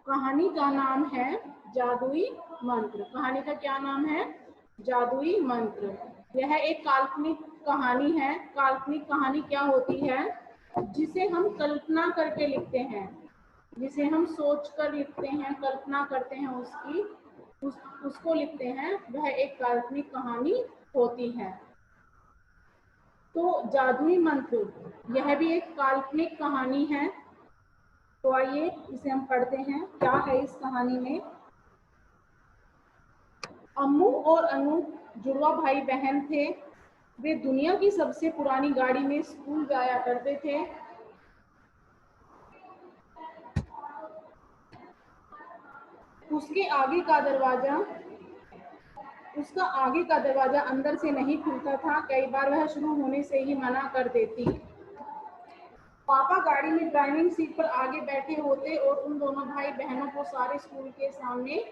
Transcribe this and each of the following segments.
कहानी का नाम है जादुई मंत्र। कहानी का क्या नाम है? जादुई मंत्र। यह एक काल्पनिक कहानी है। काल्पनिक कहानी क्या होती है? जिसे हम कल्पना करके लिखते हैं, जिसे हम सोच कर लिखते हैं, कल्पना करते हैं उसकी, उसको लिखते हैं, वह एक काल्पनिक कहानी होती है। तो जादुई मंत्र यह भी एक काल्पनिक कहानी है। तो आइए इसे हम पढ़ते हैं, क्या है इस कहानी में। अम्मू और अनूप जुड़वा भाई बहन थे। वे दुनिया की सबसे पुरानी गाड़ी में स्कूल जाया करते थे। उसका आगे का दरवाजा अंदर से नहीं खुलता था। कई बार वह शुरू होने से ही मना कर देती। पापा गाड़ी में ड्राइविंग सीट पर आगे बैठे होते और उन दोनों भाई बहनों को सारे स्कूल के सामने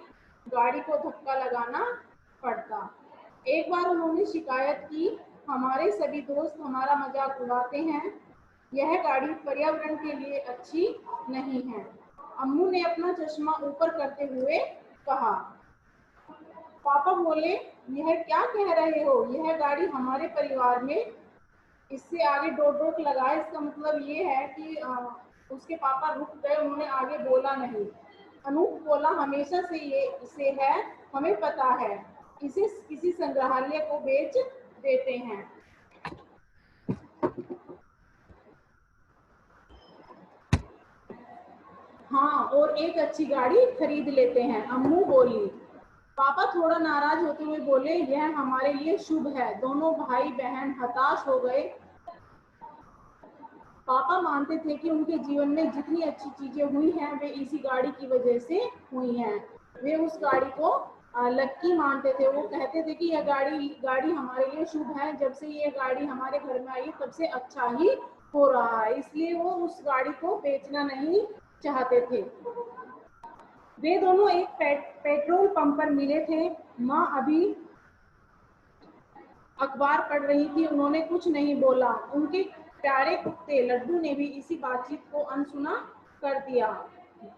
गाड़ी को धक्का लगाना पड़ता। एक बार उन्होंने शिकायत की, हमारे सभी दोस्त हमारा मजाक उड़ाते हैं, यह गाड़ी पर्यावरण के लिए अच्छी नहीं है। अम्मू ने अपना चश्मा ऊपर करते हुए कहा। पापा बोले, यह क्या कह रहे हो? यह गाड़ी हमारे परिवार में, इससे आगे डोट लगाए, इसका मतलब ये है कि उसके पापा रुक गए, उन्होंने आगे बोला नहीं। अनूप बोला, हमेशा से ये इसे है, हमें पता है, इसे किसी संग्रहालय को बेच देते हैं। हाँ, और एक अच्छी गाड़ी खरीद लेते हैं, अम्मू बोली। पापा थोड़ा नाराज होते हुए बोले, यह हमारे लिए शुभ है। दोनों भाई बहन हताश हो गए। पापा मानते थे कि उनके जीवन में जितनी अच्छी चीजें हुई हैं वे इसी गाड़ी की वजह से हुई हैं। वे उस गाड़ी को लक्की मानते थे। वो कहते थे कि यह गाड़ी हमारे लिए शुभ है। जब से ये गाड़ी हमारे घर में आई तब से अच्छा ही हो रहा है, इसलिए वो उस गाड़ी को बेचना नहीं चाहते थे। वे दोनों एक पेट्रोल पंप पर मिले थे। माँ अभी अखबार पढ़ रही थी, उन्होंने कुछ नहीं बोला। उनके प्यारे कुत्ते लड्डू ने भी इसी बातचीत को अनसुना कर दिया।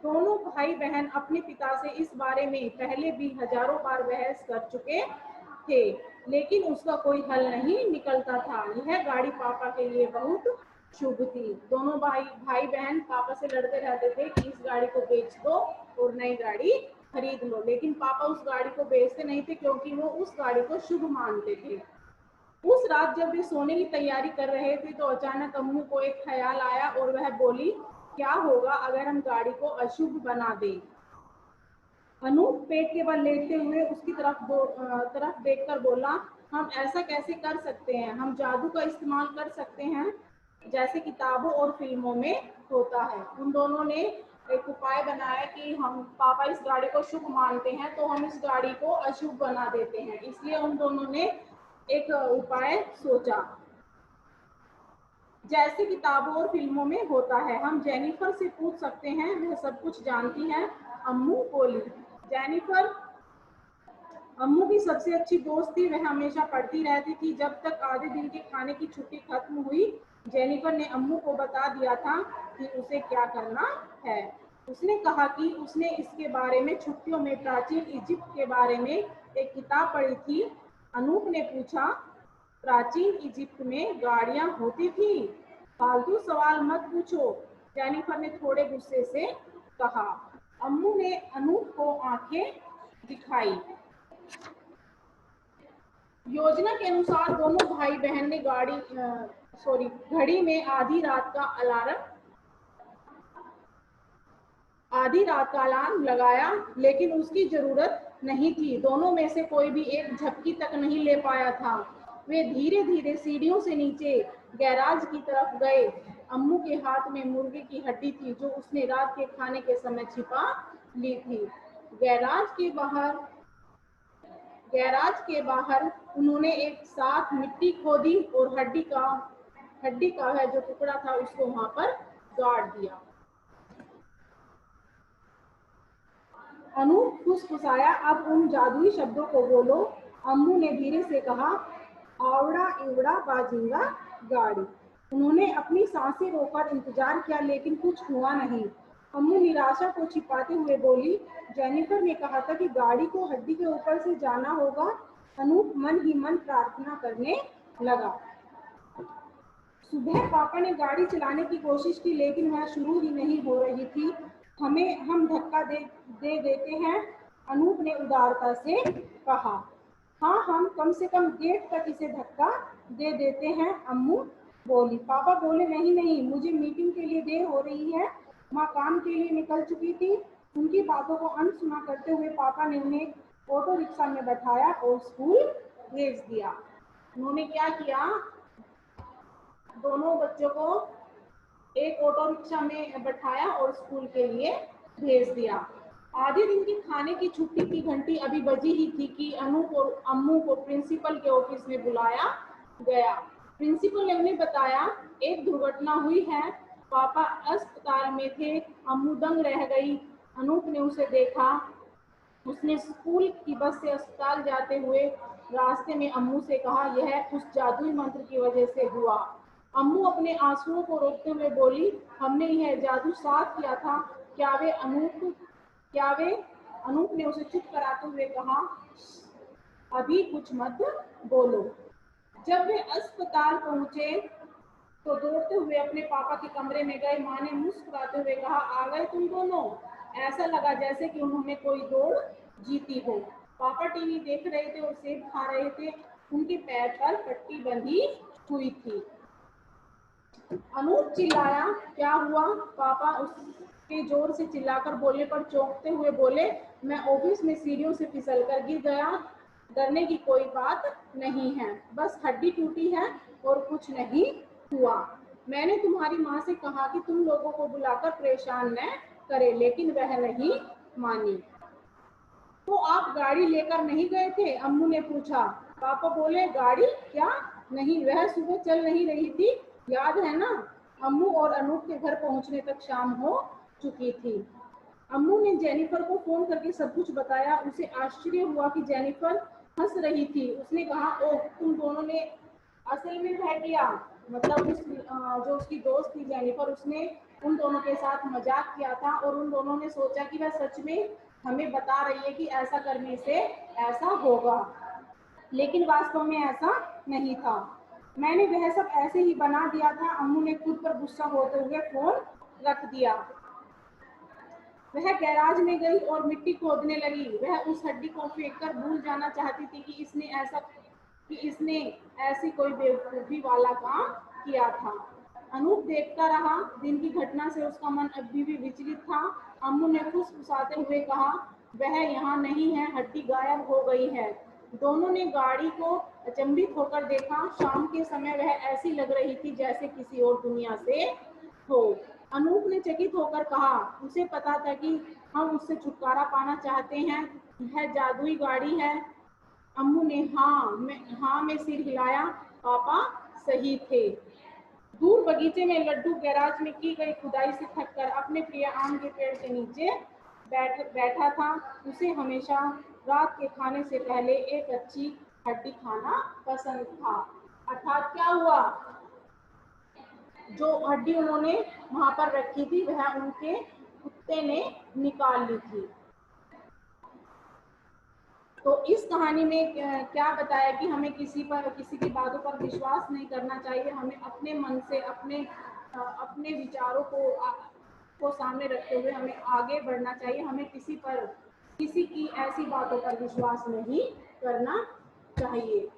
दोनों भाई बहन अपने पिता से इस बारे में पहले भी हजारों बार बहस कर चुके थे, लेकिन उसका कोई हल नहीं निकलता था। यह गाड़ी पापा के लिए बहुत शुभ थी। दोनों भाई बहन पापा से लड़ते रहते थे कि इस गाड़ी को बेच दो और नई गाड़ी खरीद लो, लेकिन पापा उस गाड़ी को बेचते नहीं थे क्योंकि वो उस गाड़ी को शुभ मानते थे। उस रात जब वे सोने की तैयारी कर रहे थे तो अचानक अम्मू को एक ख्याल आया और वह बोली, क्या होगा अगर हम गाड़ी को अशुभ बना दें? अनूप पेट के बल लेटते हुए उसकी तरफ देखकर बोला, हम ऐसा कैसे कर सकते हैं? हम जादू का इस्तेमाल कर सकते हैं, जैसे किताबों और फिल्मों में होता है। उन दोनों ने एक उपाय बनाया कि हम पापा इस गाड़ी को शुभ मानते हैं तो हम इस गाड़ी को अशुभ बना देते हैं। इसलिए उन दोनों ने एक उपाय सोचा, जैसे किताबों और फिल्मों में होता है। हम जेनिफर से पूछ सकते हैं, वह सब कुछ जानती है, अम्मू बोली। जेनिफर अम्मू की सबसे अच्छी दोस्त थी। वह हमेशा पढ़ती रहती थी। जब तक आधे दिन के खाने की छुट्टी खत्म हुई, जेनिफर ने अम्मू को बता दिया था कि उसे क्या करना है। उसने कहा कि उसने इसके बारे में छुट्टियों में प्राचीन इजिप्ट के बारे में एक किताब पढ़ी थी। अनूप ने पूछा, प्राचीन इजिप्ट में गाड़ियां होती थी? फालतू सवाल मत पूछो, जेनिफर ने थोड़े गुस्से से कहा। अम्मू ने अनूप को आंखें दिखाई। योजना के अनुसार दोनों भाई बहन ने घड़ी में आधी रात का अलार्म लगाया, लेकिन उसकी जरूरत नहीं थी। दोनों में से कोई भी एक झपकी तक नहीं ले पाया था। वे धीरे धीरे सीढ़ियों से नीचे गैराज की तरफ गए। अम्मू के हाथ में मुर्गे की हड्डी थी जो उसने रात के खाने के समय छिपा ली थी। गैराज के बाहर उन्होंने एक साथ मिट्टी खोदी और हड्डी का वह जो टुकड़ा था उसको वहां पर गाड़ दिया। अनूप फुसफुसाया, अब उन जादुई शब्दों को बोलो। अम्मू ने धीरे से कहा, आवड़ा इवड़ा बाजिंगा गाड़ी। उन्होंने अपनी सांसें रोककर इंतजार किया, लेकिन कुछ हुआ नहीं। अम्मू निराशा को छिपाते हुए बोली, जेनिफर ने कहा था कि गाड़ी को हड्डी के ऊपर से जाना होगा। अनूप मन ही मन प्रार्थना करने लगा। सुबह पापा ने गाड़ी चलाने की कोशिश की, लेकिन वह शुरू ही नहीं हो रही थी। हम धक्का दे देते हैं, अनूप ने उदारता से कहा। हाँ, हम कम से कम गेट तक इसे धक्का दे देते हैं, अम्मू बोली। पापा बोले, नहीं नहीं, मुझे मीटिंग के लिए देर हो रही है। माँ काम के लिए निकल चुकी थी। उनकी बातों को अनसुना करते हुए पापा ने उन्हें ऑटो रिक्शा में बैठाया और स्कूल भेज दिया। उन्होंने क्या किया, दोनों बच्चों को एक ऑटो रिक्शा में बैठाया और स्कूल के लिए भेज दिया। आधे दिन की खाने की छुट्टी की घंटी अभी बजी ही थी कि अनूप और अम्मू को प्रिंसिपल के ऑफिस में बुलाया गया। प्रिंसिपल ने उन्हें बताया, एक दुर्घटना हुई है। पापा अस्पताल में थे। अम्मू दंग रह गई। अनूप ने उसे देखा। उसने स्कूल की बस से अस्पताल जाते हुए रास्ते में अम्मू से कहा, यह उस जादुई मंत्र की वजह से हुआ। अम्मू अपने आंसुओं को रोकते हुए बोली, हमने यह जादू साफ किया था। क्या वे अनूप ने उसे चुप कराते हुए कहा, अभी कुछ मत बोलो। जब वे अस्पताल पहुंचे तो दौड़ते हुए अपने पापा के कमरे में गए। माँ ने मुस्कुराते हुए कहा, आ गए तुम दोनों। ऐसा लगा जैसे कि उन्होंने कोई दौड़ जीती हो। पापा टीवी देख रहे थे और सेब खा रहे थे। उनके पैर पर पट्टी बंधी हुई थी। अनूप चिल्लाया, क्या हुआ? पापा उसके जोर से चिल्लाकर बोलने पर चौंकते हुए बोले, मैं ऑफिस में सीढ़ियों से फिसलकर गिर गया। डरने की कोई बात नहीं है, बस हड्डी टूटी है और कुछ नहीं हुआ। मैंने तुम्हारी माँ से कहा कि तुम लोगों को बुलाकर परेशान न करे, लेकिन वह नहीं मानी। तो आप गाड़ी लेकर नहीं गए थे? अम्मू ने पूछा। पापा बोले, गाड़ी? क्या नहीं, वह सुबह चल नहीं रही थी, याद है ना? अम्मू और अनूप के घर पहुंचने तक शाम हो चुकी थी। अम्मू ने जेनिफर को फोन करके सब कुछ बताया। उसे आश्चर्य हुआ कि जेनिफर हंस रही थी। उसने कहा, ओह, तुम दोनों ने असल में वह किया, मतलब जो उसकी दोस्त थी जेनिफर, उसने उन दोनों के साथ मजाक किया था और उन दोनों ने सोचा कि वह सच में हमें बता रही है कि ऐसा करने से ऐसा होगा, लेकिन वास्तव में ऐसा नहीं था। मैंने वह सब ऐसे ही बना दिया था। अम्मू ने खुद पर गुस्सा होते हुए फोन रख दिया। वह गैराज में गई और मिट्टी खोदने लगी। वह उस हड्डी को फेंककर भूल जाना चाहती थी कि इसने ऐसी कोई बेवकूफी वाला काम किया था। अनूप देखता रहा। दिन की घटना से उसका मन अभी भी विचलित था। अम्मू ने फुसफुसाते हुए कहा, वह यहाँ नहीं है, हड्डी गायब हो गई है। दोनों ने गाड़ी को अचंभित होकर देखा। शाम के समय वह ऐसी लग रही थी जैसे किसी और दुनिया से हो। अनूप ने चकित होकर कहा, उसे पता था कि हम उससे छुटकारा पाना चाहते हैं। यह जादुई गाड़ी है। अम्मू ने हाँ में सिर हिलाया। पापा सही थे। दूर बगीचे में लड्डू गैराज में की गई खुदाई से थककर अपने प्रिय आम के पेड़ के नीचे बैठा था। उसे हमेशा रात के खाने से पहले एक अच्छी हड्डी खाना पसंद था। अर्थात क्या हुआ, जो हड्डी उन्होंने वहां पर रखी थी वह उनके कुत्ते ने निकाल ली थी। तो इस कहानी में क्या बताया कि हमें किसी की बातों पर विश्वास नहीं करना चाहिए। हमें अपने मन से अपने विचारों को सामने रखते हुए हमें आगे बढ़ना चाहिए। हमें किसी की ऐसी बातों पर विश्वास नहीं करना चाहिए।